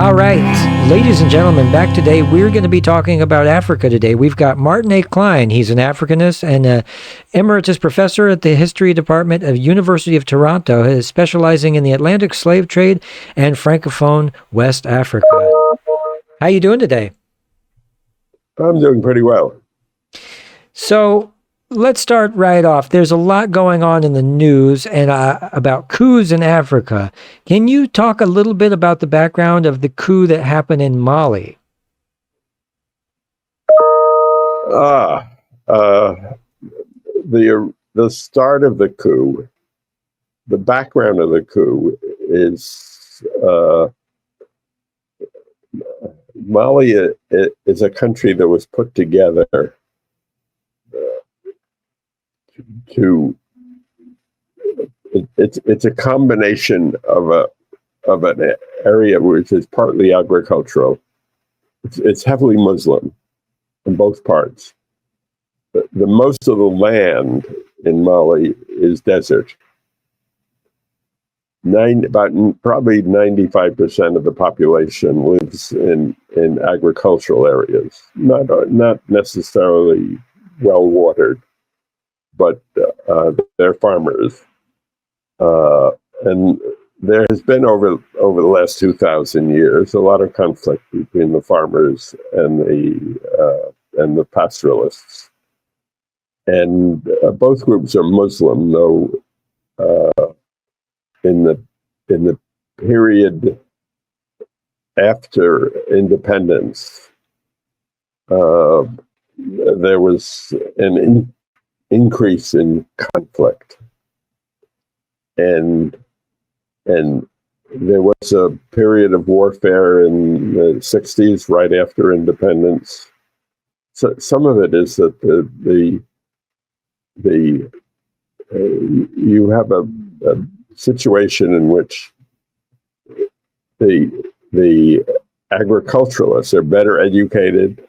All right, ladies and gentlemen, back today, we're going to be talking about Africa today. We've got Martin A. Klein. He's an Africanist and an emeritus professor at the History Department of University of Toronto, specializing in the Atlantic slave trade and Francophone West Africa. How you doing today? I'm doing pretty well. So let's start right off. There's a lot going on in the news and about coups in Africa. Can you talk a little bit about the background of the coup that happened in Mali? The start of the coup, the background of the coup is Mali is a country that was put together it's a combination of an area which is partly agricultural. It's heavily Muslim in both parts. The most of the land in Mali is desert. Probably 95% of the population lives in agricultural areas, not necessarily well watered, but they're farmers. And there has been over the last 2,000 years a lot of conflict between the farmers and the pastoralists. And both groups are Muslim, though in the period after independence, there was an increase in conflict, and there was a period of warfare in the 60s, right after independence. So some of it is that you have a situation in which the agriculturalists are better educated.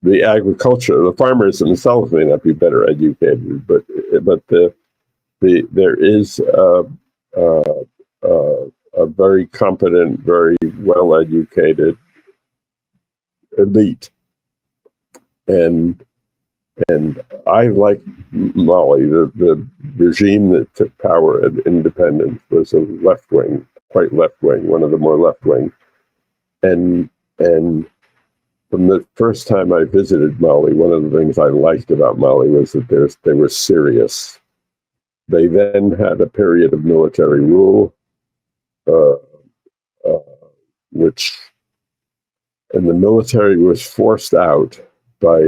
The farmers themselves may not be better educated, but there is a very competent, very well educated elite, and I like Mali. The regime that took power at independence was a left wing, quite left wing, one of the more left wing, and from the first time I visited Mali, one of the things I liked about Mali was that they were serious. They then had a period of military rule, and the military was forced out by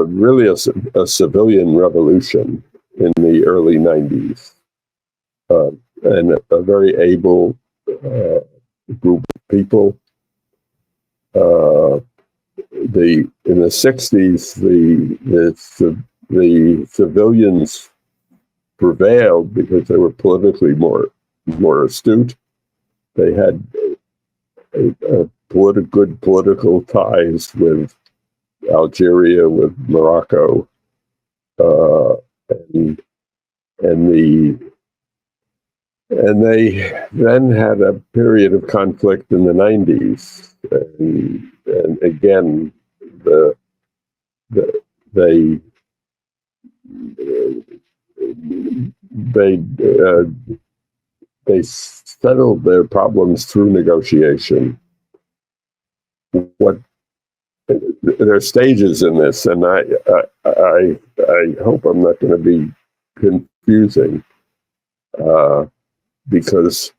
really a civilian revolution in the early 90s, and a very able group of people. In the 60s, the civilians prevailed because they were politically more astute. They had good political ties with Algeria, with Morocco, and they then had a period of conflict in the 90s, and again, they settled their problems through negotiation. There are stages in this, and I hope I'm not going to be confusing, because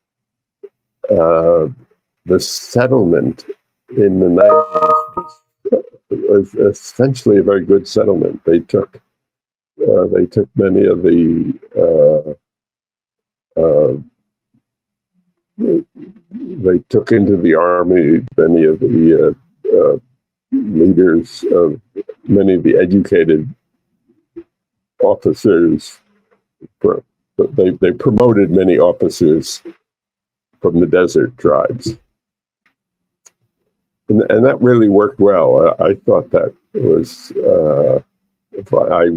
the settlement in the 90s was essentially a very good settlement. They took many of they took into the army many of the leaders of many of the educated officers. They promoted many officers from the desert tribes. And that really worked well. I thought that was, I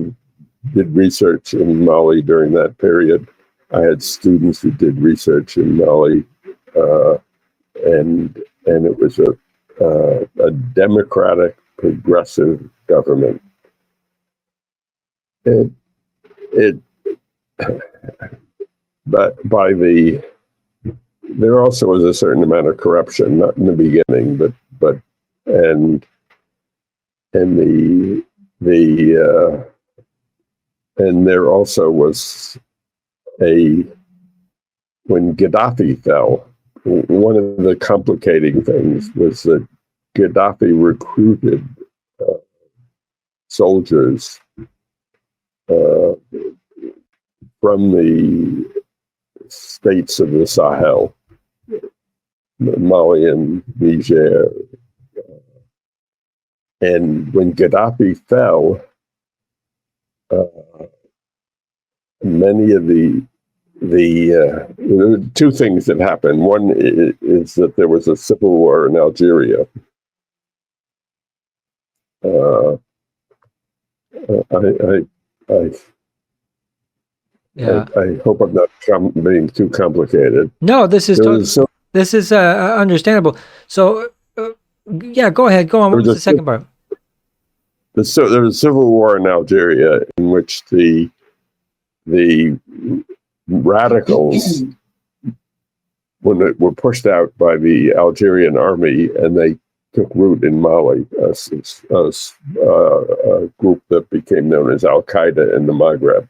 did research in Mali during that period, I had students who did research in Mali, and it was a democratic, progressive government. But there also was a certain amount of corruption, not in the beginning, but and there also was when Gaddafi fell, one of the complicating things was that Gaddafi recruited soldiers from the states of the Sahel, Mali and Niger. And when Gaddafi fell, many of there were two things that happened. One is that there was a civil war in Algeria. I hope I'm not being too complicated. No, this is understandable. So, yeah, go ahead. Go on. What was the second part? There was a civil war in Algeria in which the radicals were pushed out by the Algerian army, and they took root in Mali, a group that became known as Al Qaeda in the Maghreb,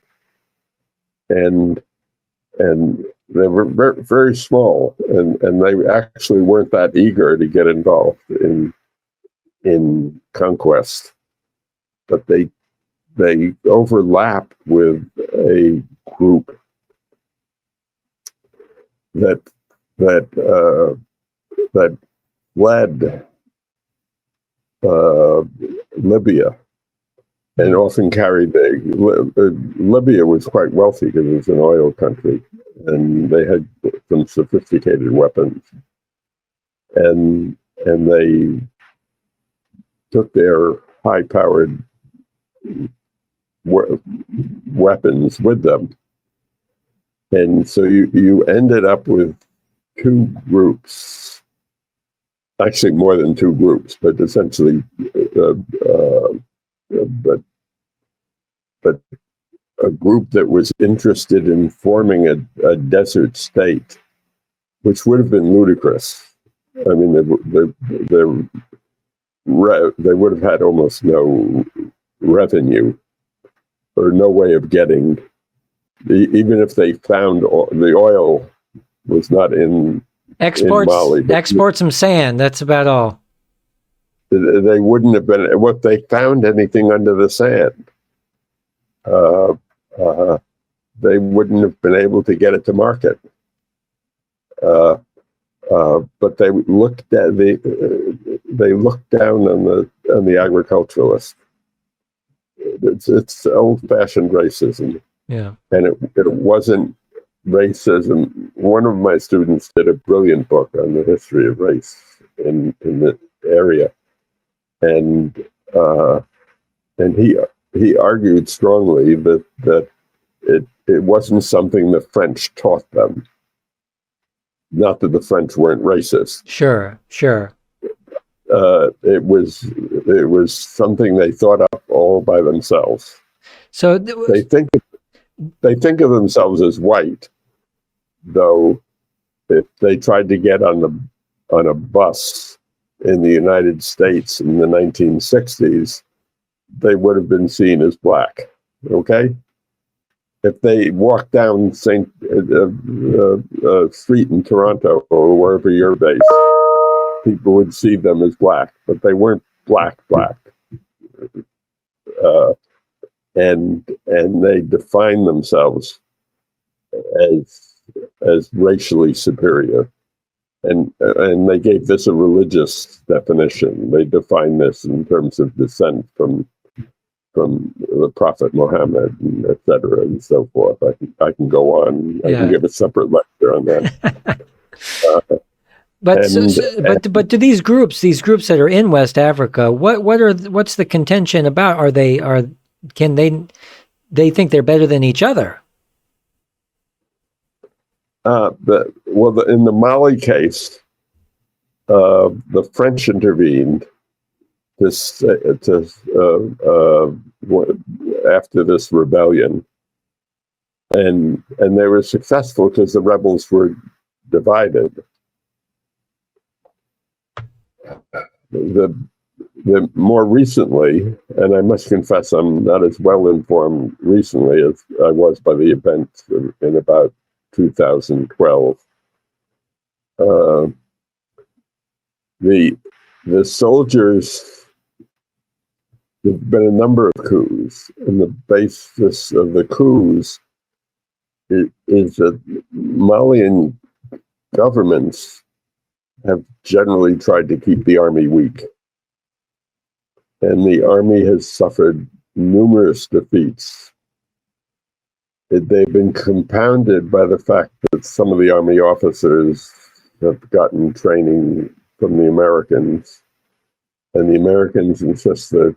and they were very, very small, and they actually weren't that eager to get involved in conquest, but they overlapped with a group that led Libya, and often carried Libya was quite wealthy because it was an oil country, and they had some sophisticated weapons, and they took their high-powered weapons with them. And so you ended up with two groups, actually more than two groups, but essentially, but a group that was interested in forming a desert state, which would have been ludicrous. I mean, they would have had almost no revenue or no way of getting, even if they found the oil was not in Mali. Export some sand. That's about all. They wouldn't have been, if they found anything under the sand, they wouldn't have been able to get it to market. But they looked down on the agriculturalist. It's old-fashioned racism. Yeah, and it wasn't racism. One of my students did a brilliant book on the history of race in the area, and he argued strongly that it wasn't something the French taught them. Not that the French weren't racist. Sure. It was something they thought up all by themselves. So they think of themselves as white, though if they tried to get on a bus in the United States in the 1960s, they would have been seen as black. Okay? If they walked down street in Toronto or wherever you're based, people would see them as black, but they weren't black. And they define themselves as racially superior, and they gave this a religious definition. They defined this in terms of descent from the Prophet Muhammad, and et cetera, and so forth. I can go on. I can give a separate lecture on that. But to these groups that are in West Africa, what's the contention about? Can they think they're better than each other? In the Mali case, the French intervened after this rebellion, and they were successful because the rebels were divided. The more recently, and I must confess I'm not as well informed recently as I was by the events in about 2012. The soldiers, there've been a number of coups, and the basis of the coups is that Malian governments have generally tried to keep the army weak. And the army has suffered numerous defeats. They've been compounded by the fact that some of the army officers have gotten training from the Americans, and the Americans insist they're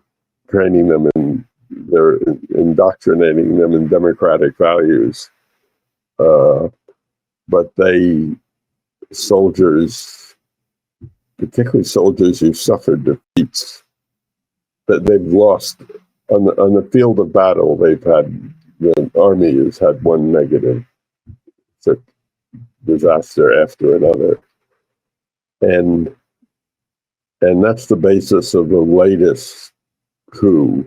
training them and they're indoctrinating them in democratic values. But soldiers, particularly soldiers who've suffered defeats, that they've lost on the field of battle, the army has had one negative disaster after another, and that's the basis of the latest coup.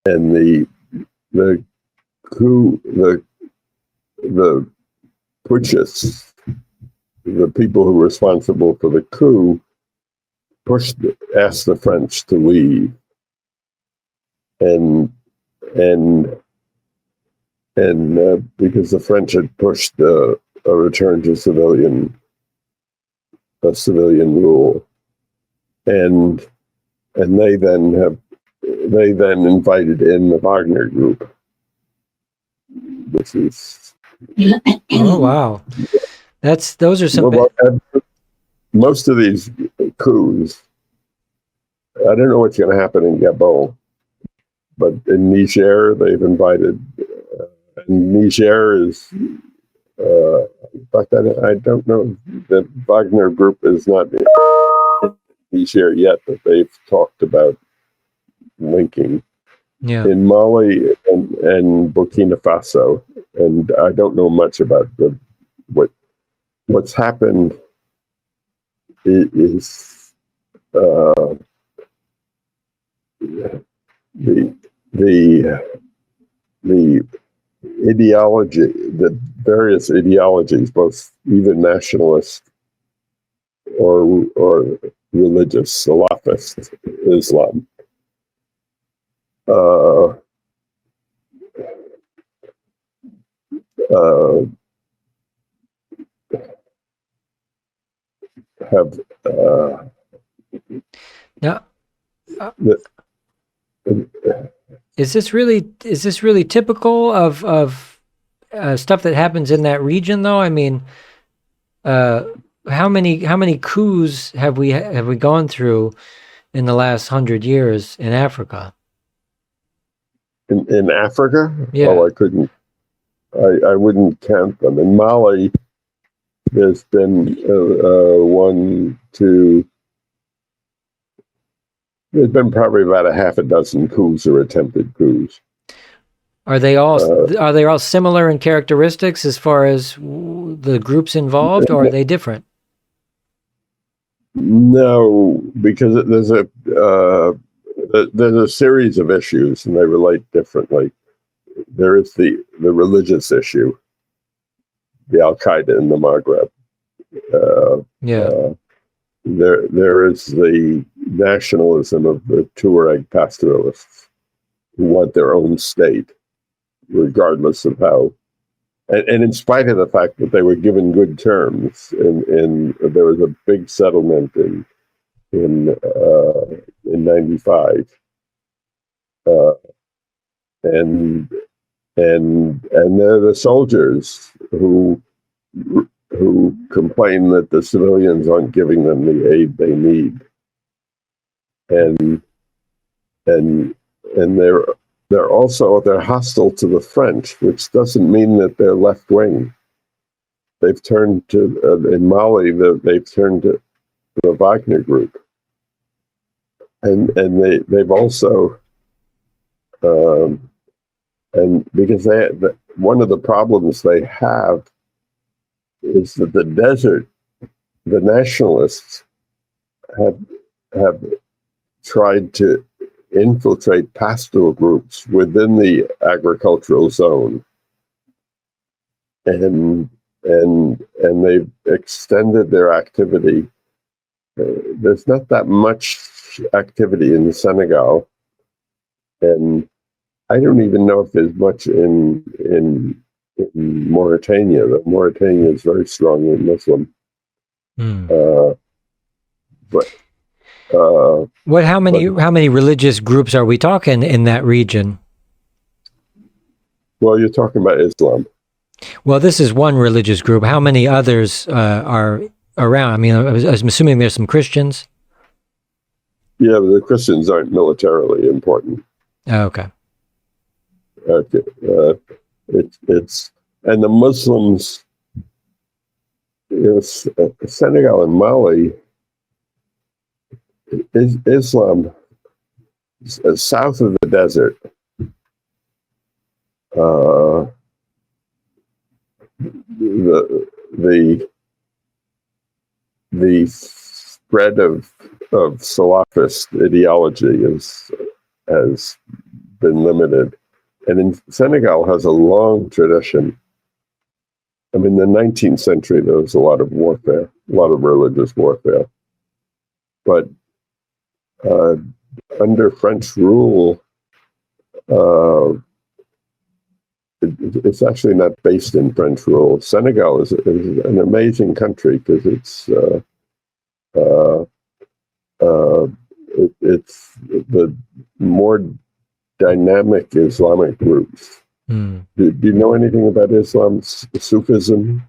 And the coup, the putschists, the people who were responsible for the coup, asked the French to leave, and because the French had pushed a return to civilian rule, and they then invited in the Wagner group, which is oh wow, those are some. Most of these coups, I don't know what's going to happen in Gabon, but in Niger, they've invited. Niger is, in fact, I don't know. The Wagner group is not in Niger yet, but they've talked about linking. Yeah. In Mali and Burkina Faso, and I don't know much about what's happened. Is the ideology, the various ideologies, both even nationalist or religious, Salafist Islam, have now. Is this really typical of stuff that happens in that region, though? I mean, how many coups have we gone through in the last 100 years in Africa? In Africa? Yeah. Oh, I wouldn't count them. In Mali, there's been there's been probably about a half a dozen coups or attempted coups. Are they all similar in characteristics as far as the groups involved, or are they different? No, because there's a series of issues, and they relate differently. There is the religious issue, the Al Qaeda in the Maghreb. There is the nationalism of the Tuareg pastoralists who want their own state, regardless of how, and in spite of the fact that they were given good terms. There was a big settlement in '95, and they're the soldiers who complain that the civilians aren't giving them the aid they need, and they're hostile to the French, which doesn't mean that they're left wing. they've turned to in Mali. They've turned to the Wagner group, and they've also and because one of the problems they have is that the desert, the nationalists have tried to infiltrate pastoral groups within the agricultural zone, and they've extended their activity. There's not that much activity in Senegal, and I don't even know if there's much in Mauritania. Mauritania is very strongly Muslim. But how many religious groups are we talking in that region? Well, you're talking about Islam. Well, this is one religious group. How many others are around? I mean, I'm assuming there's some Christians. Yeah, but the Christians aren't militarily important. Oh, okay. It's and the Muslims, Senegal and Mali, Islam south of the desert. The spread of Salafist ideology has been limited, and in Senegal has a long tradition. I mean, in the 19th century, there was a lot of warfare, a lot of religious warfare. But under French rule, it's actually not based in French rule. Senegal is an amazing country because it's the more dynamic Islamic groups. Do you know anything about Islam, Sufism?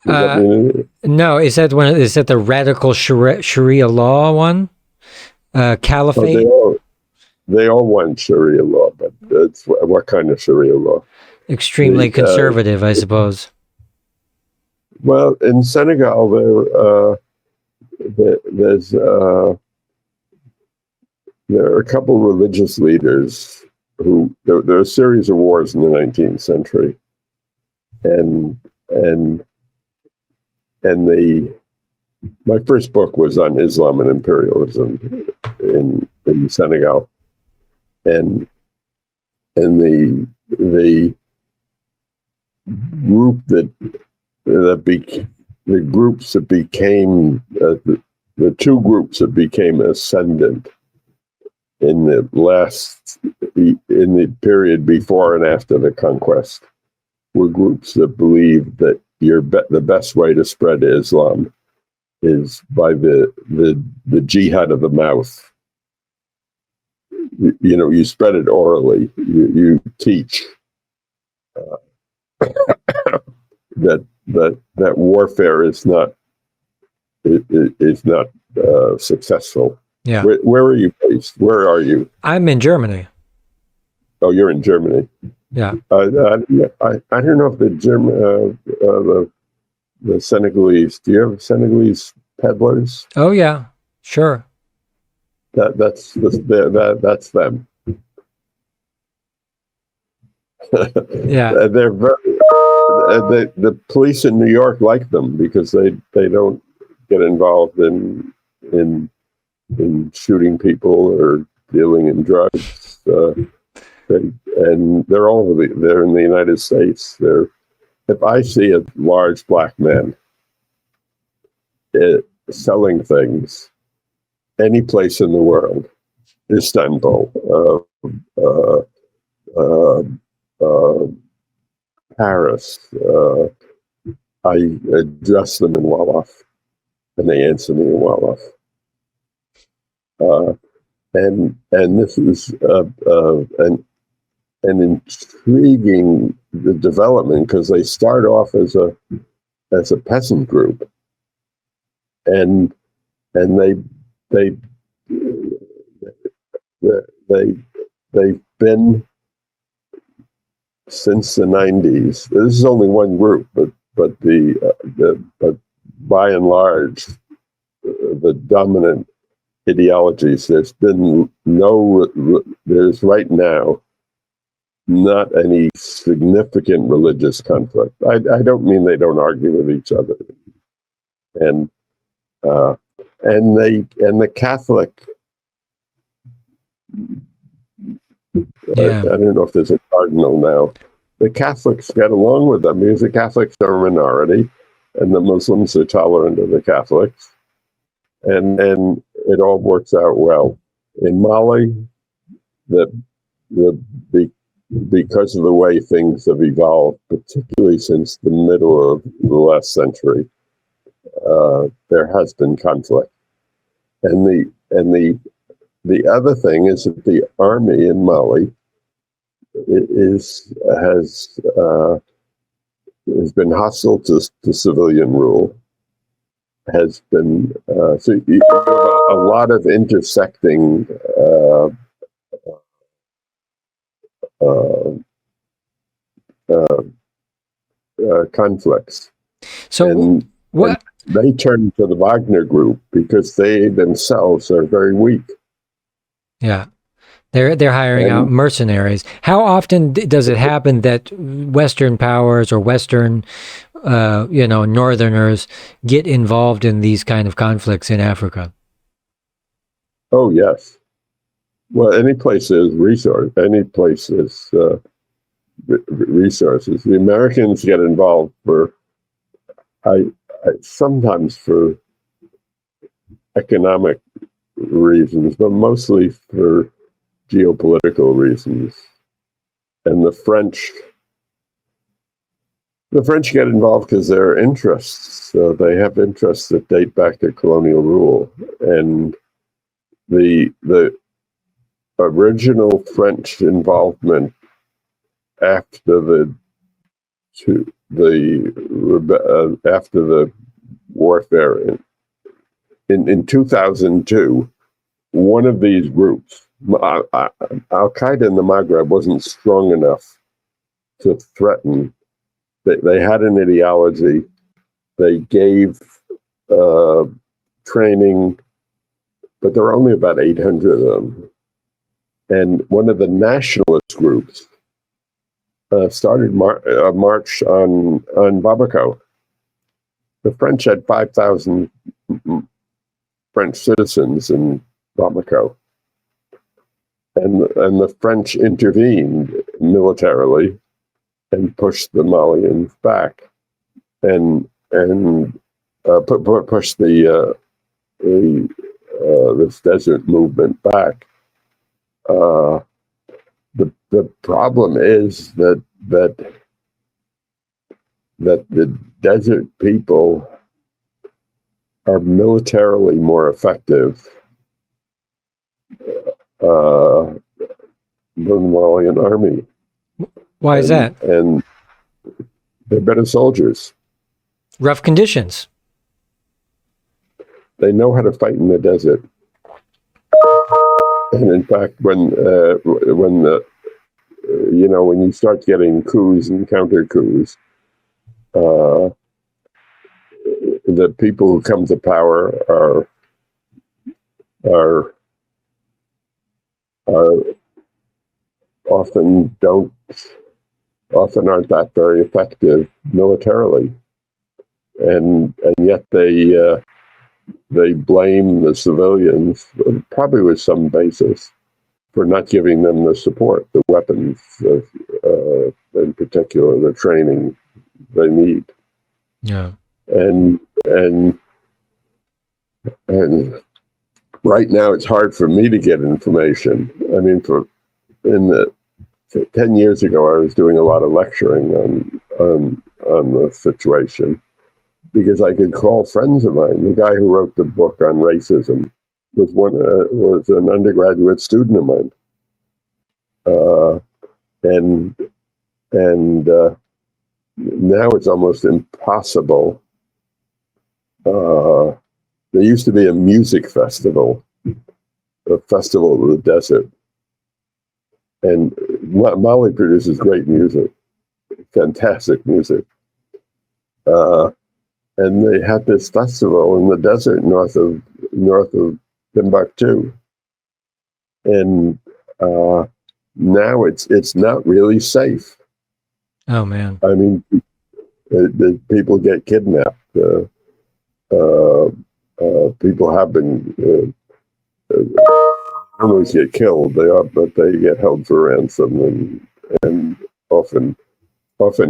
No, is that the radical Sharia law one? Caliphate? They all want Sharia law, but it's what kind of Sharia law? Extremely conservative, I suppose. Well, in Senegal, there are a couple of religious leaders who there are a series of wars in the 19th century, and my first book was on Islam and imperialism in Senegal, and the group the groups that became the two groups that became ascendant in the period before and after the conquest were groups that believed that the best way to spread Islam is by the jihad of the mouth. You spread it orally. You teach that warfare is not successful. Yeah. Where are you based? Where are you? I'm in Germany. Oh, you're in Germany. Yeah. I don't know if the Senegalese. Do you have Senegalese peddlers? Oh yeah, sure. That's them. Yeah. They're very. The police in New York like them because they don't get involved in shooting people or dealing in drugs. And they're in the United States. If I see a large black man selling things any place in the world, Istanbul, Paris, I address them in Wolof, and they answer me in Wolof. And this is an intriguing development because they start off as a peasant group, and they've been since the 90s. This is only one group, but but by and large, the dominant ideologies. There's right now not any significant religious conflict. I don't mean they don't argue with each other, and the Catholic. Yeah. I don't know if there's a cardinal now. The Catholics get along with them because the Catholics are a minority, and the Muslims are tolerant of the Catholics, and it all works out well. In Mali, because of the way things have evolved, particularly since the middle of the last century, there has been conflict, and the other thing is that the army in Mali has been hostile to civilian rule. Has been so you have a lot of intersecting conflicts. So what? And they turn to the Wagner group because they themselves are very weak. Yeah. They're hiring out mercenaries. How often does it happen that Western powers or Western, Northerners get involved in these kind of conflicts in Africa? Oh yes. Well, any place is resource. Any place is resources. The Americans get involved sometimes for economic reasons, but mostly for geopolitical reasons. And the French get involved because their interests. So they have interests that date back to colonial rule, and the original French involvement after the warfare in 2002, one of these groups, Al Qaeda in the Maghreb, wasn't strong enough to threaten. They had an ideology. They gave training, but there were only about 800 of them. And one of the nationalist groups started a march on Bamako. The French had 5,000 French citizens in Bamako. And the French intervened militarily and pushed the Malians back, and pushed this desert movement back. The problem is that the desert people are militarily more effective than the Malian army. Why is that? And they're better soldiers. Rough conditions. They know how to fight in the desert. And in fact, when you start getting coups and counter coups, the people who come to power are often aren't that very effective militarily, and yet they blame the civilians, probably with some basis, for not giving them the support, the weapons, in particular, the training they need. Yeah. And right now it's hard for me to get information. I mean, 10 years ago, I was doing a lot of lecturing on the situation, because I could call friends of mine. The guy who wrote the book on racism was an undergraduate student of mine, and now it's almost impossible. There used to be a music festival, a festival of the desert, and Mali produces great music, fantastic music. uh, and they had this festival in the desert north of Timbuktu, and now it's not really safe. Oh man. I mean, people get kidnapped. People have been. Almost get killed. But they get held for ransom and often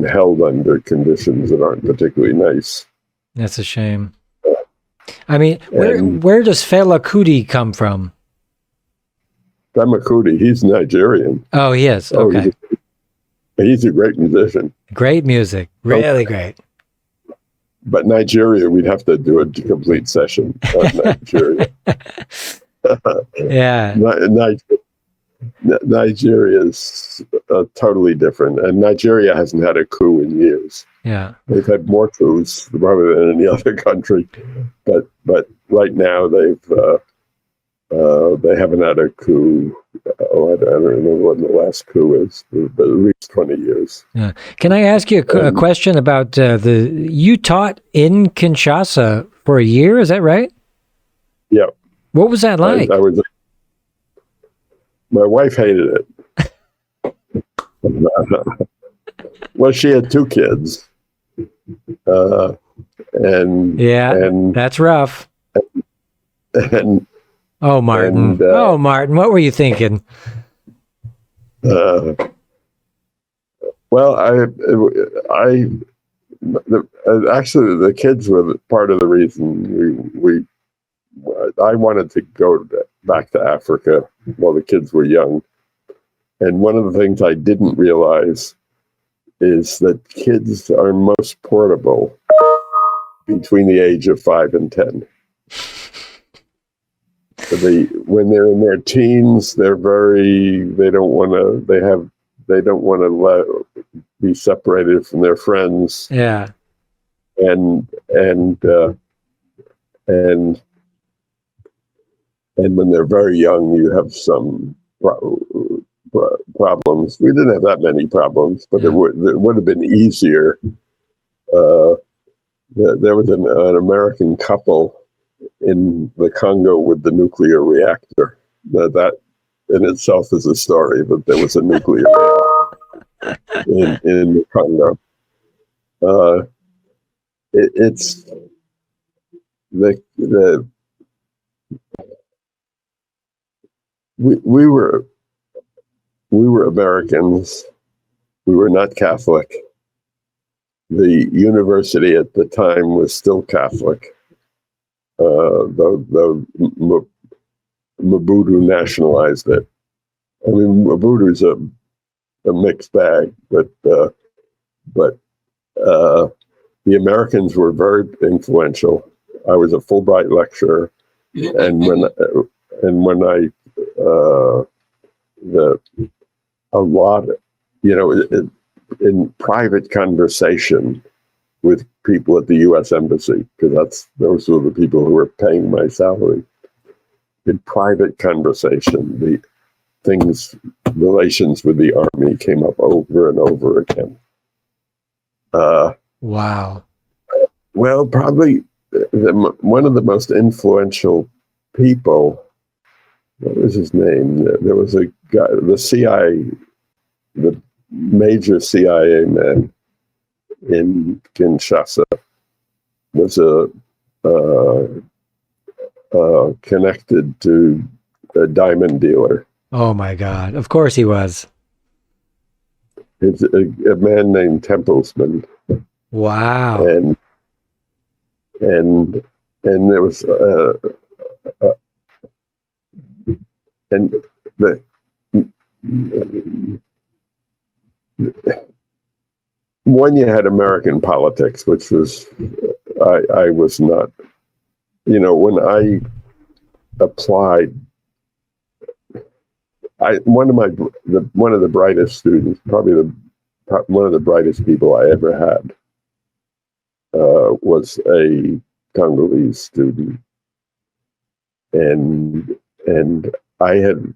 held under conditions that aren't particularly nice. That's a shame. I mean, where does Fela Kuti come from? Fela Kuti, he's Nigerian. Oh, he is. Okay. He's a great musician. Great music. Really great. But Nigeria, we'd have to do a complete session on Nigeria. Yeah. Nigeria is totally different, and Nigeria hasn't had a coup in years. Yeah, they've had more coups probably than any other country, but right now they haven't had a coup. I don't remember what the last coup is, but at least 20 years. Yeah. Can I ask you a question about you taught in Kinshasa for a year? Is that right? Yeah. What was that like? My wife hated it. Well, she had 2 kids. And that's rough. And Martin. Martin, what were you thinking? Well, actually the kids were part of the reason I wanted to go back to Africa while the kids were young. And one of the things I didn't realize is that kids are most portable between the age of 5 and 10. When they're in their teens, they don't want to be separated from their friends. Yeah. And when they're very young, you have some problems. We didn't have that many problems, but it would have been easier. There was an American couple in the Congo with the nuclear reactor. That in itself is a story, but there was a nuclear reactor in the Congo. It's the we were Americans. We were not Catholic. The university at the time was still Catholic, though Mobutu nationalized it. I mean, Mobutu's a mixed bag, but the Americans were very influential. I was a Fulbright lecturer, and when I in private conversation with people at the U.S. Embassy, because those were the people who were paying my salary. In private conversation, relations with the army came up over and over again. Wow. Well, probably one of the most influential people. What was his name? There was a guy, the major CIA man in Kinshasa was connected to a diamond dealer. Oh my God! Of course he was. It's a man named Templesman. Wow. And there was you had American politics, which was I was not. When I applied, one of the brightest students, probably one of the brightest people I ever had, was a Congolese student, and I had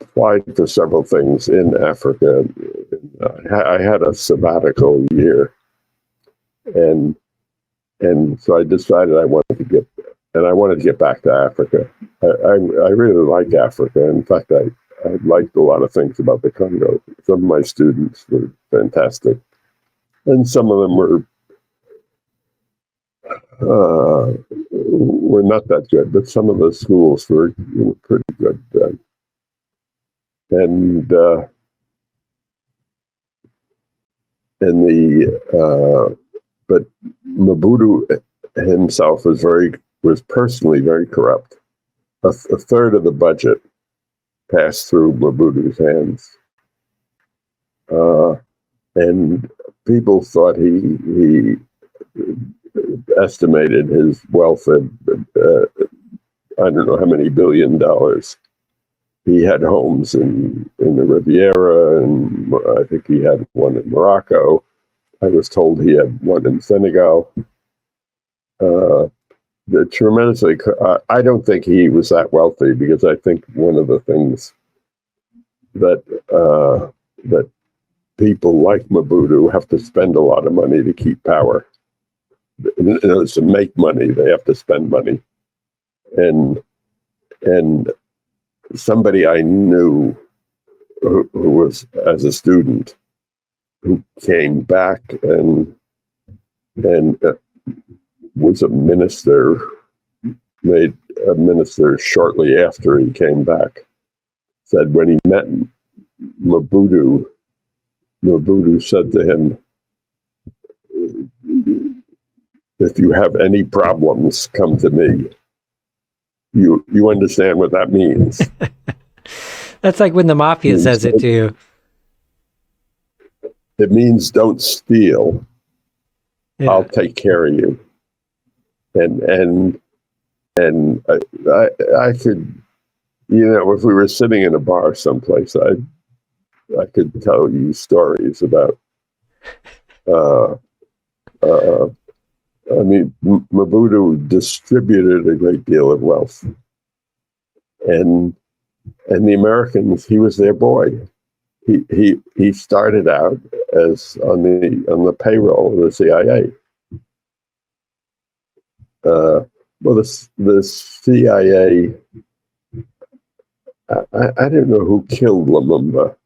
applied for several things in Africa. I had a sabbatical year, and so I decided I wanted to get back to Africa. I really like Africa. In fact, I liked a lot of things about the Congo. Some of my students were fantastic, and some of them were not that good. But some of the schools were pretty good. But Mobutu himself was personally very corrupt. A third of the budget passed through Mobutu's hands, and people thought he estimated his wealth at I don't know how many $billion. He had homes in the Riviera, and I think he had one in Morocco. I was told he had one in Senegal. Tremendously, I don't think he was that wealthy, because I think one of the things that people like Mobutu have to spend a lot of money to keep power. In order to make money, they have to spend money. And somebody I knew who was, as a student, who came back and was a minister, made a minister shortly after he came back, said when he met Mobutu said to him, "If you have any problems, come to me." You understand what that means? That's like when the mafia says it to you. It means don't steal. Yeah. I'll take care of you. And I could, if we were sitting in a bar someplace, I could tell you stories about. Mobutu distributed a great deal of wealth, and the Americans, he was their boy. He started out as on the payroll of the CIA. Well, the CIA, I don't know who killed Lumumba,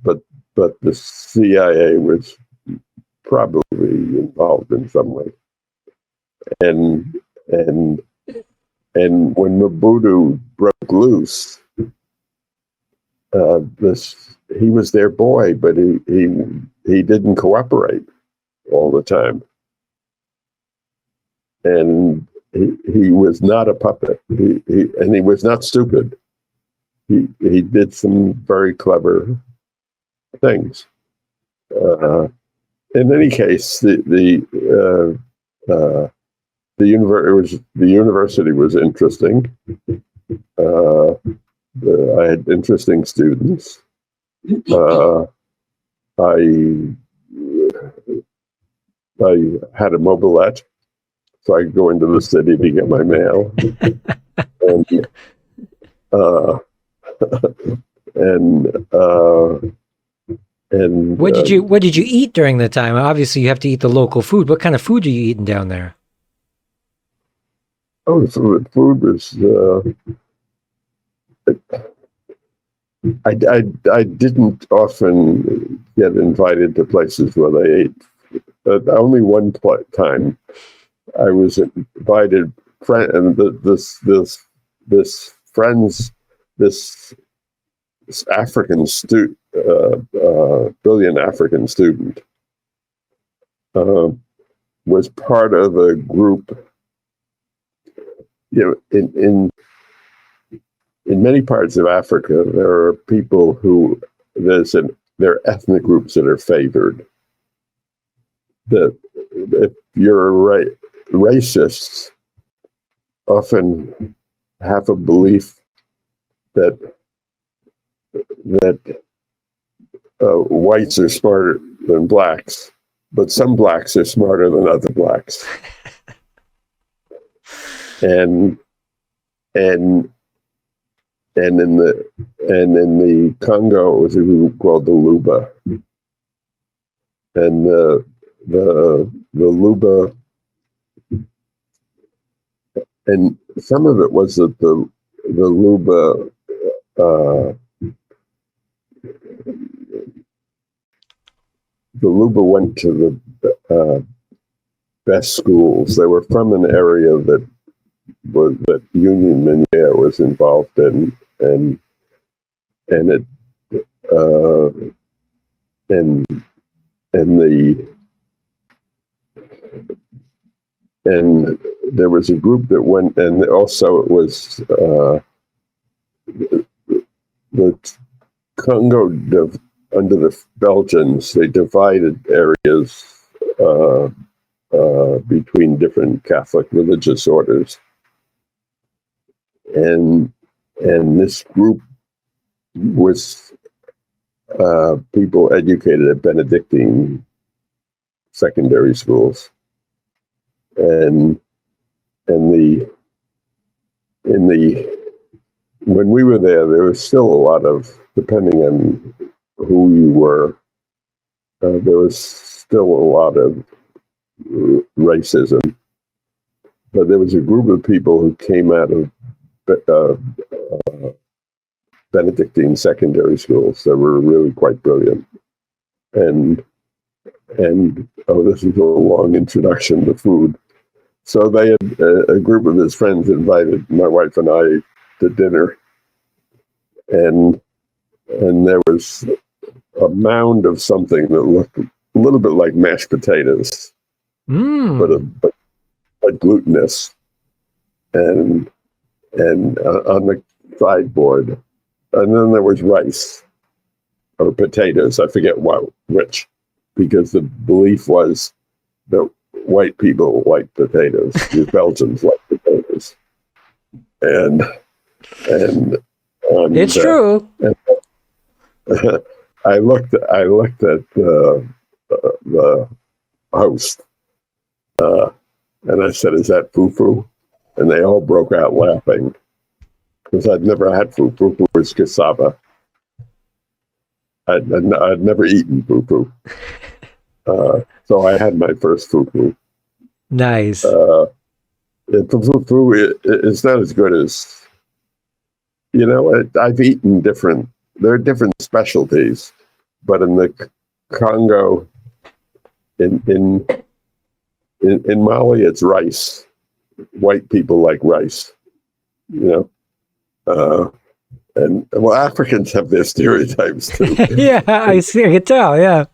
but the CIA was probably involved in some way. And when Mobutu broke loose, he was their boy, but he didn't cooperate all the time. And he was not a puppet. He was not stupid. He did some very clever things. In any case, the university was interesting. I had interesting students. I had a mobilette, so I could go into the city to get my mail. And what did you eat during the time? Obviously, you have to eat the local food. What kind of food are you eating down there? Oh, so the food was. I didn't often get invited to places where they ate. Only one time, I was invited. This African student, brilliant African student, was part of a group. In many parts of Africa, there are people who there are ethnic groups that are favored. That if you're racists, often have a belief that whites are smarter than blacks, but some blacks are smarter than other blacks. And and in the Congo, it was a group called the Luba, and the Luba, and some of it was that the Luba. The Luba went to the best schools. They were from an area that Union Miniere was involved in, and it and there was a group that went, and also it was the Congo under the Belgians. They divided areas between different Catholic religious orders, and this group was people educated at Benedictine secondary schools, and when we were there was still a lot of, depending on who you were, there was still a lot of racism. But there was a group of people who came out of Benedictine secondary schools that were really quite brilliant. And this is a long introduction to food. So they had a group of his friends invited my wife and I to dinner, and there was a mound of something that looked a little bit like mashed potatoes, but glutinous, and on the sideboard, and then there was rice or potatoes. I forget which, because the belief was that white people like potatoes, the Belgians like potatoes, and it's true. And I looked at the host, and I said, "Is that fufu?" And they all broke out laughing, because I'd never had fufu. Fufu was cassava. I'd never eaten fufu. So I had my first fufu. Nice. Fufu is not as good as, I've eaten there are different specialties, but in the Congo, in Mali, it's rice. White people like rice, and Africans have their stereotypes too. Yeah, I see. I can tell. Yeah.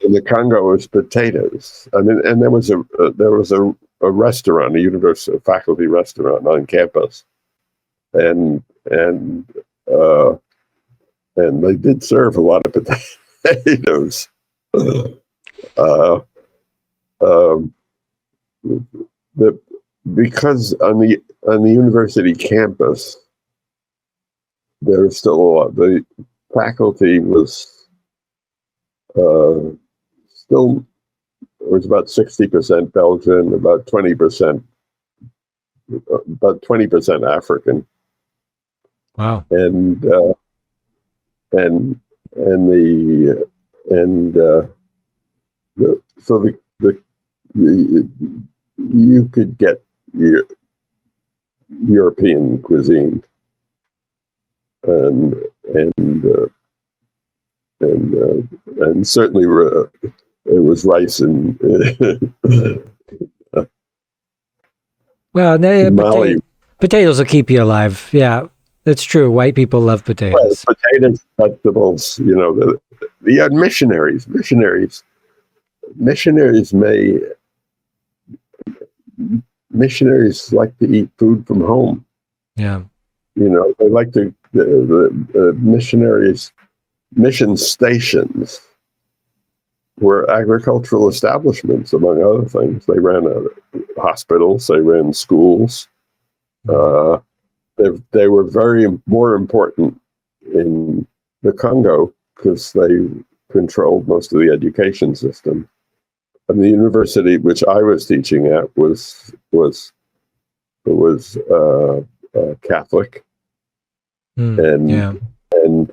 In the Congo, it's potatoes. I mean, and there was a restaurant, a faculty restaurant on campus, and they did serve a lot of potatoes. Because on the university campus, there was still a lot. The faculty was still, it was about 60% Belgian, about 20% African. Wow. So you could get European cuisine, and certainly it was rice and well, Mali. Potatoes will keep you alive. Yeah, that's true. White people love potatoes. Well, potatoes, vegetables. The missionaries. Missionaries like to eat food from home. Yeah. They like the missionaries. Mission stations were agricultural establishments, among other things. They ran hospitals. They ran schools. They were more important in the Congo because they controlled most of the education system. And the university which I was teaching at was Catholic, and Yeah. and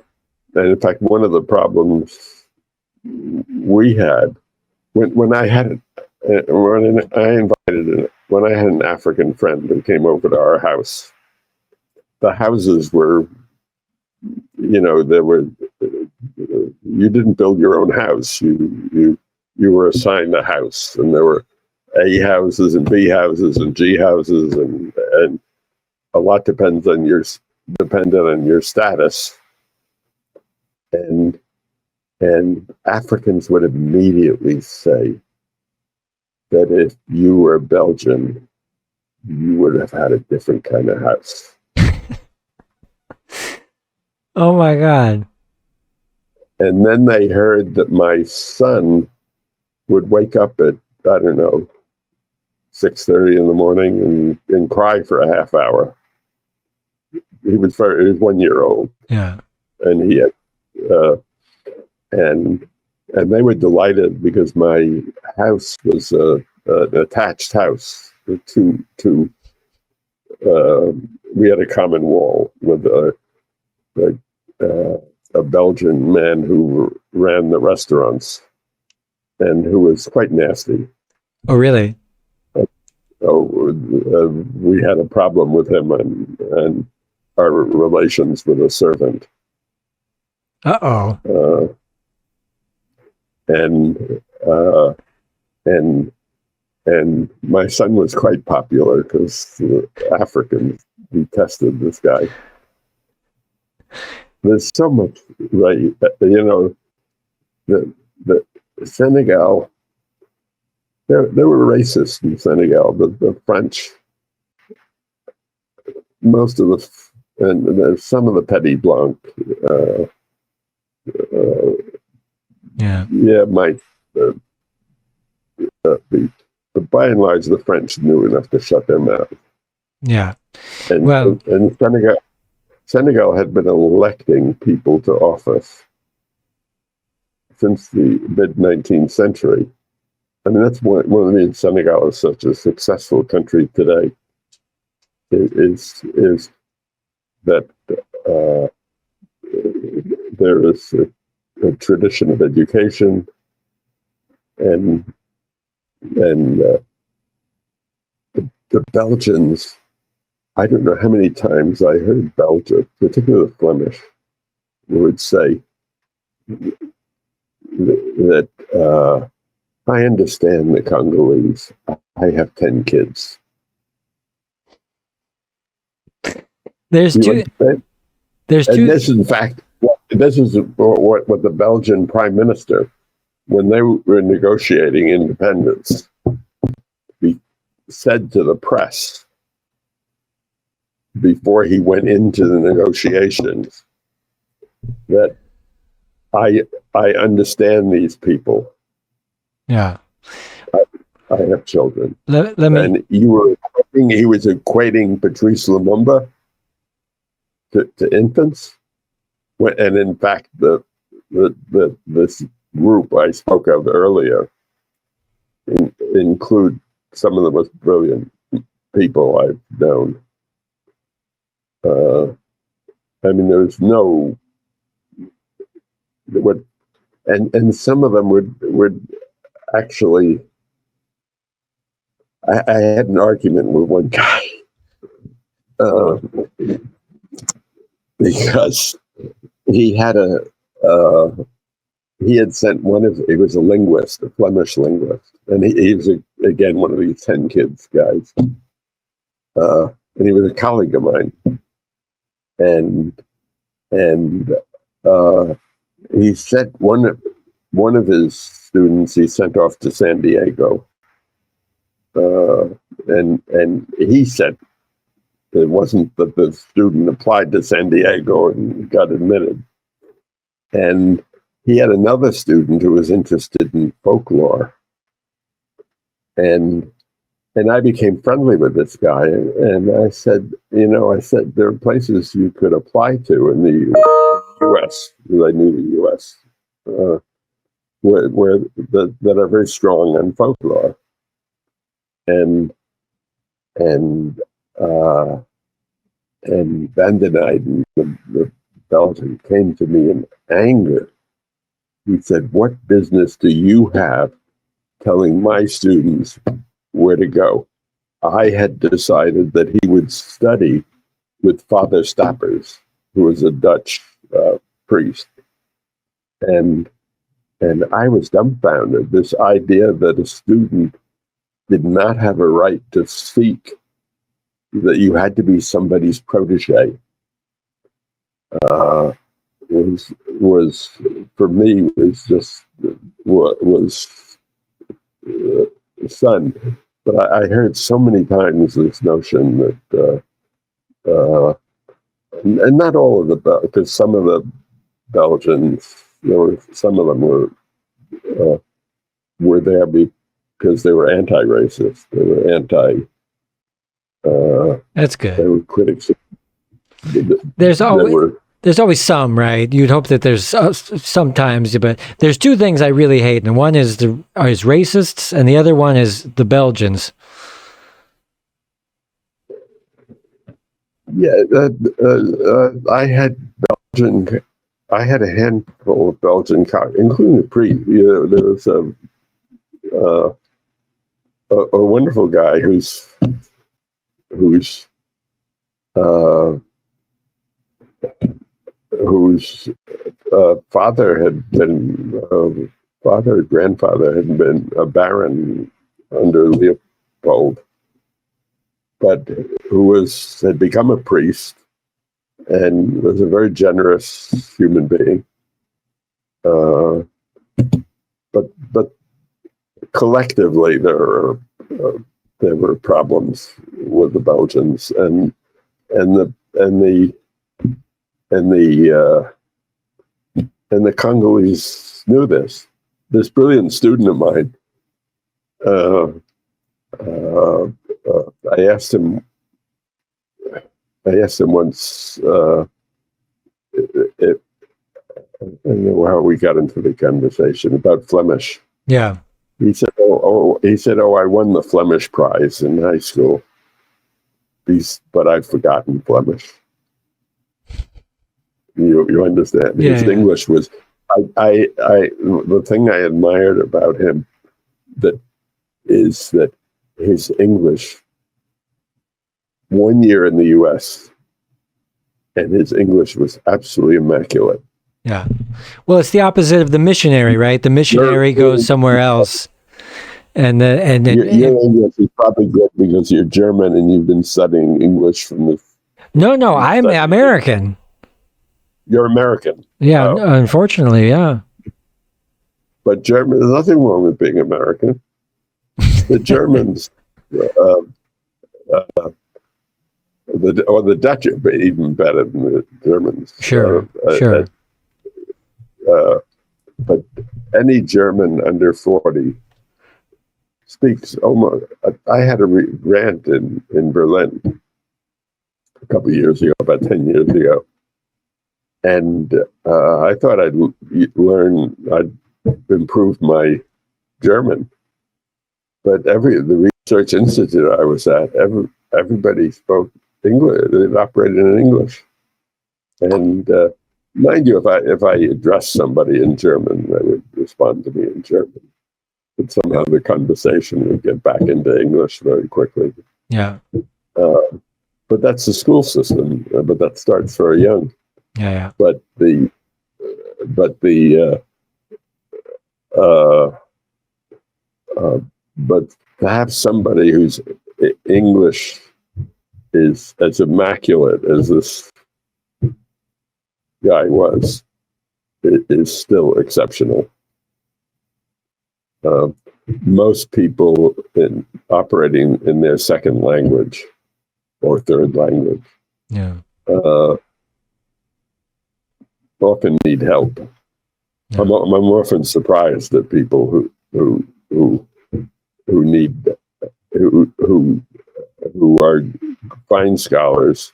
in fact, one of the problems we had when I had when I had an African friend who came over to our house, the houses were, there were, you didn't build your own house. You were assigned a house, and there were A houses and B houses and G houses, and a lot dependent on your status. And Africans would immediately say that if you were Belgian, you would have had a different kind of house. Oh my God. And then they heard that my son would wake up at, I don't know, 6:30 in the morning and cry for a half hour. He was 1 year old. Yeah. And he had, and they were delighted because my house was an attached house. We had a common wall with a Belgian man who ran the restaurants and who was quite nasty. Oh, really? We had a problem with him and our relations with a servant. Uh-oh. And my son was quite popular because the Africans detested this guy. There's so much, right? The Senegal. There were racists in Senegal. The French, most of and some of the Petit Blanc. Might be, but by and large, the French knew enough to shut their mouth. Yeah. And Senegal had been electing people to office since the mid-19th century. I mean, that's one of the reasons Senegal is such a successful country today. Is that there is a tradition of education, and the Belgians. I don't know how many times I heard Belgium, particularly the Flemish, would say that I understand the Congolese. I have 10 kids. There's two. This is, in fact, this is what the Belgian prime minister, when they were negotiating independence, said to the press before he went into the negotiations, that I understand these people. Yeah. I have children. Let me. And he was equating Patrice Lumumba to infants. And in fact, this group I spoke of earlier include some of the most brilliant people I've known. I mean, there's no and some of them would actually. I had an argument with one guy because he had sent he was a linguist, a Flemish linguist, and he was again one of these 10 kids guys, and he was a colleague of mine, and he sent one of his students he sent off to San Diego, and he said it wasn't that the student applied to San Diego and got admitted. And he had another student who was interested in folklore. And I became friendly with this guy. And I said, there are places you could apply to in the U.S., because I knew the U.S., that are very strong on folklore. And And Van den Eyden, the Belgian, came to me in anger. He said, "What business do you have telling my students where to go?" I had decided that he would study with Father Stappers, who was a Dutch priest. And I was dumbfounded. This idea that a student did not have a right to speak, that you had to be somebody's protege, was for me was son. But I heard so many times this notion that, and not all of the, because some of the Belgians, some of them were there because they were anti-racist. They were anti. That's good. They were critics. There's always some, right? You'd hope that there's sometimes, but there's two things I really hate, and one is racists, and the other one is the Belgians. Yeah, I had a handful of Belgian cops, including the priest. There was a wonderful guy whose grandfather had been a baron under Leopold, but who had become a priest and was a very generous human being. But collectively, there were problems with the Belgians, and the Congolese knew this. This brilliant student of mine, I asked him once, I don't know how we got into the conversation about Flemish. Yeah. He said, I won the Flemish prize in high school, but I've forgotten Flemish. You understand? Yeah, His English was, the thing I admired about him is that his English, 1 year in the U.S., and his English was absolutely immaculate. Yeah. Well, it's the opposite of the missionary, right? The missionary goes somewhere else. And your English is probably good because you're German and you've been studying English from the... No, I'm American. You're American. Yeah, unfortunately, yeah. But German, there's nothing wrong with being American. The Germans, the Dutch are even better than the Germans. Sure. But any German under 40 speaks almost... I had a rant in Berlin a couple of years ago, about 10 years ago. And I thought I'd improve my German. But the research institute I was at, everybody spoke English. It operated in English. And mind you, if I addressed somebody in German, they would respond to me in German. But somehow the conversation would get back into English very quickly. Yeah. But that's the school system. But that starts very young. Yeah. But to have somebody whose English is as immaculate as this guy was, it is still exceptional. Most people operating in their second language or third language, often need help. Yeah. I'm often surprised at people who are fine scholars.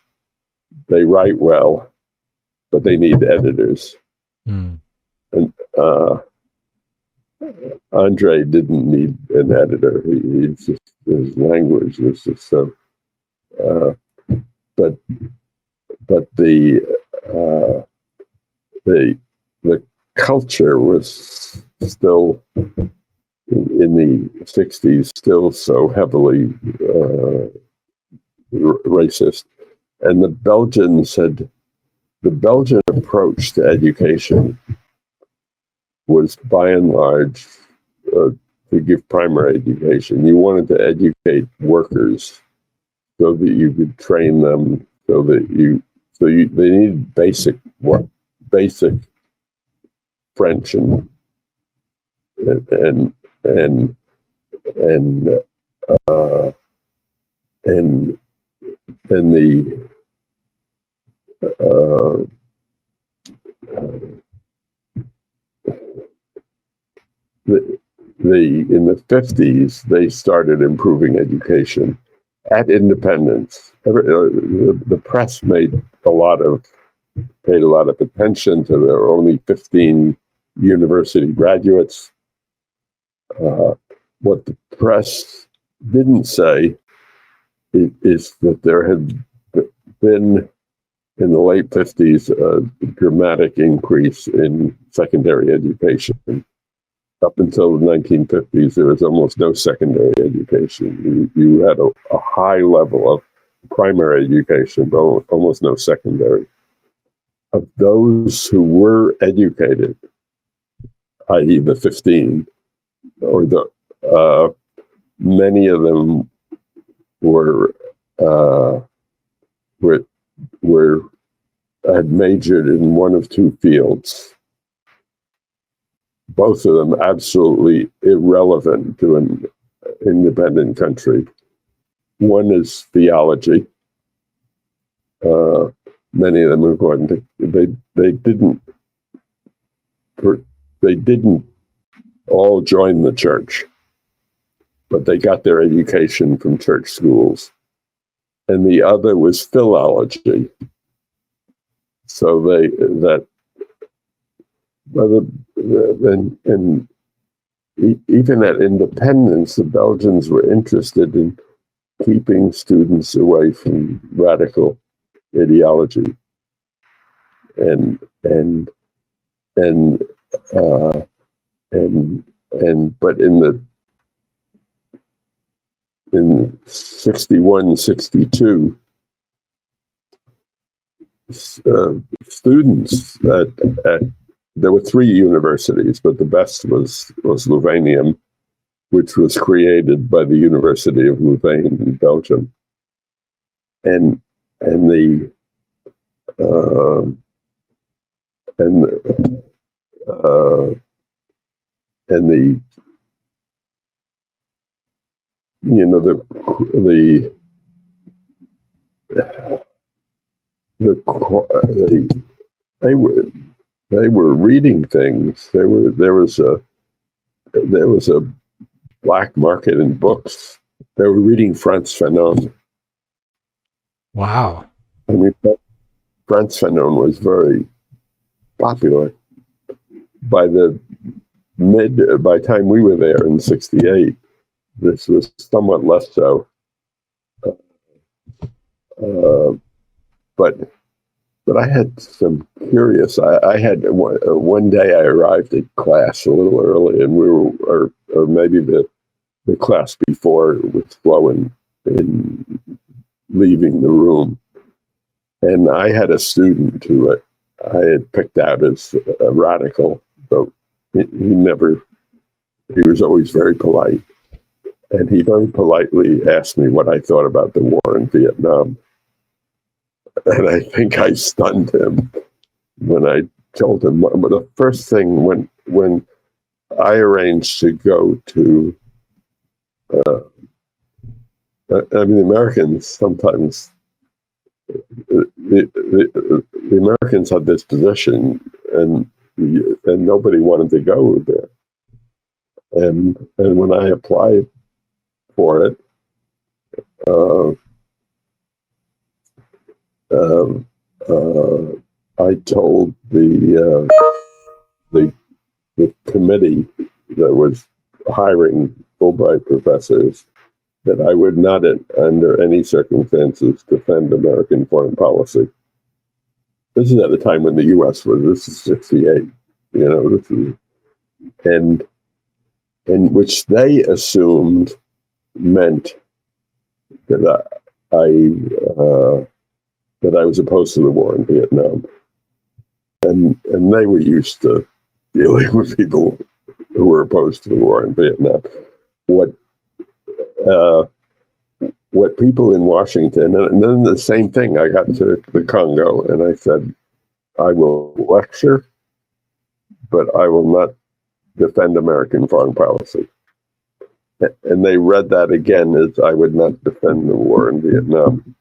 They write well, but they need editors. And Andre didn't need an editor. His language was just so. But but the culture was still in the 60s still so heavily racist, and the Belgian approach to education was by and large to give primary education. You wanted to educate workers so that you could train them, they need basic French and and and and uh, and and uh, the in the 50s they started improving education at independence. The press paid a lot of attention to there were only 15 university graduates. What the press didn't say is that there had been in the late 50s a dramatic increase in secondary education. Up until the 1950s, there was almost no secondary education. You had a high level of primary education, but almost no secondary. Of those who were educated, i.e. the 15, or many of them were had majored in one of two fields, both of them absolutely irrelevant to an independent country. One is theology. Many of them are going to they didn't all join the church, but they got their education from church schools. And the other was philology. So even at independence, the Belgians were interested in keeping students away from radical ideology, but in 61, 62, students there were three universities, but the best was Louvain, which was created by the University of Louvain in Belgium, and the they were reading things. There was a black market in books. They were reading Frantz Fanon. Wow. I mean, Frantz Fanon was very popular. By the time we were there in 68, this was somewhat less so. But I had some curious. I had one day I arrived at class a little early, and we were, or maybe the class before was slow in leaving the room, and I had a student who I had picked out as a radical, but he was always very polite, and he very politely asked me what I thought about the war in Vietnam. And I think I stunned him when I told him. But the first thing when I arranged to go to, the Americans sometimes, the Americans had this position, and nobody wanted to go there. And when I applied for it, I told the committee that was hiring Fulbright professors that I would not, under any circumstances, defend American foreign policy. this is at the time when the U.S. was. This is 68. This is and which they assumed meant that I was opposed to the war in Vietnam, and they were used to dealing with people who were opposed to the war in Vietnam. What people in Washington, and then the same thing, I got to the Congo and I said, I will lecture, but I will not defend American foreign policy. And they read that again as I would not defend the war in Vietnam.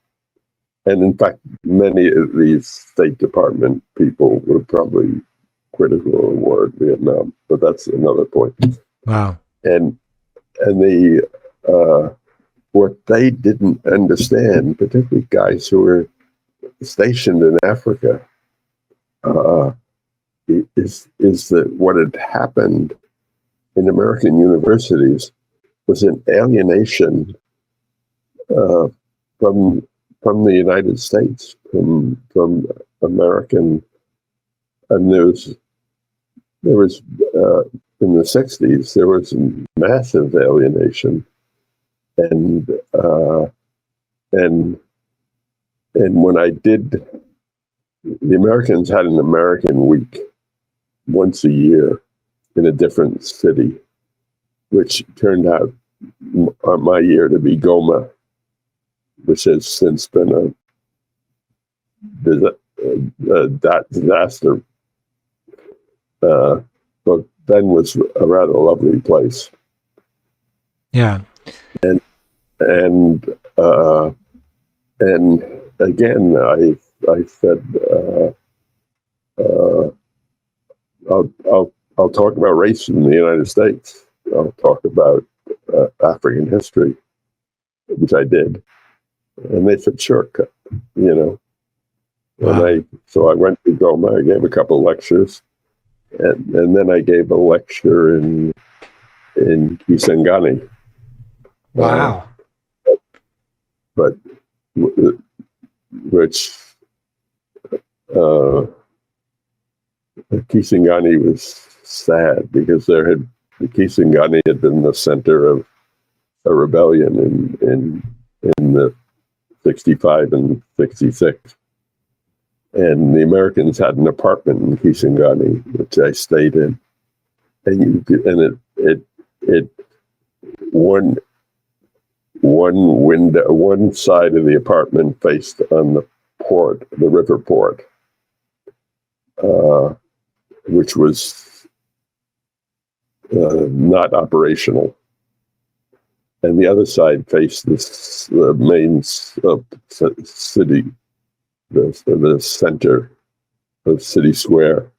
And in fact, many of these State Department people were probably critical of the war in Vietnam, but that's another point. Wow. And the what they didn't understand, particularly guys who were stationed in Africa, is that what had happened in American universities was an alienation from the United States, from American, and there was in the 60s there was massive alienation, and when I did, the Americans had an American week once a year in a different city, which turned out my year to be Goma, which has since been a disaster. But then was a rather lovely place. Yeah. And again, I said, I'll talk about race in the United States. I'll talk about African history, which I did. And they said, sure, Wow. So I went to Goma. I gave a couple lectures, and then I gave a lecture in Kisangani. Wow. But which Kisangani was sad because the Kisangani had been the center of a rebellion in the 65 and 66. And the Americans had an apartment in Kisangani, which I stayed in. And one side of the apartment faced on the port, the river port, which was not operational. And the other side faced the main city, the center of City Square,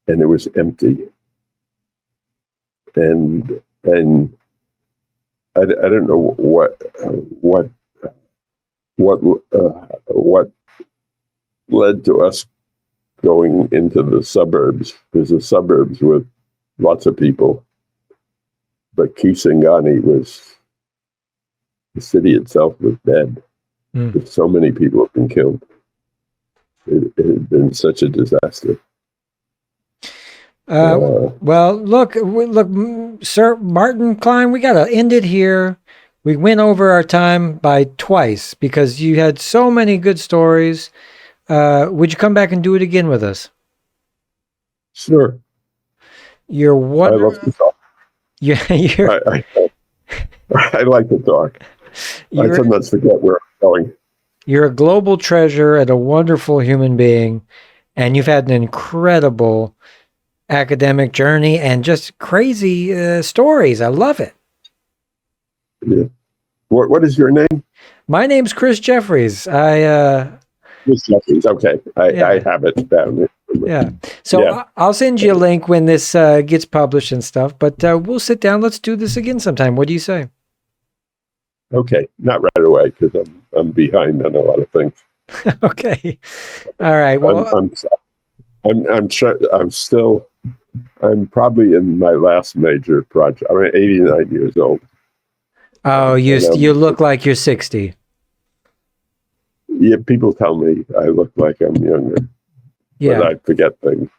and it was empty. And I don't know what led to us going into the suburbs, because the suburbs with lots of people. But Kisangani the city itself was dead. So many people have been killed. It had been such a disaster. Well, look, Sir Martin Klein, we got to end it here. We went over our time by twice because you had so many good stories. Would you come back and do it again with us? Sure. You're wonderful. I love to talk. I like to talk. I sometimes forget where I'm going. You're a global treasure and a wonderful human being, and you've had an incredible academic journey and just crazy stories. I love it. Yeah. What is your name? My name's Chris Jeffries. Chris Jeffries. Okay, I have it down. Yeah. So I'll send you a link when this gets published and stuff. But we'll sit down. Let's do this again sometime. What do you say? Okay, not right away because I'm behind on a lot of things. Okay. All right. Well, I'm probably in my last major project. I'm 89 years old. Oh, you look like you're 60. Yeah, people tell me I look like I'm younger, Yeah, but I forget things.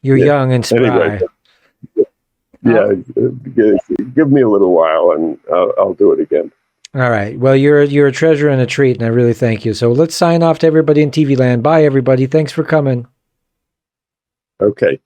you're Yeah. young and spry. Anyway, yeah, give me a little while, and I'll do it again. All right. Well, you're a treasure and a treat, and I really thank you. So let's sign off to everybody in TV land. Bye, everybody. Thanks for coming. Okay.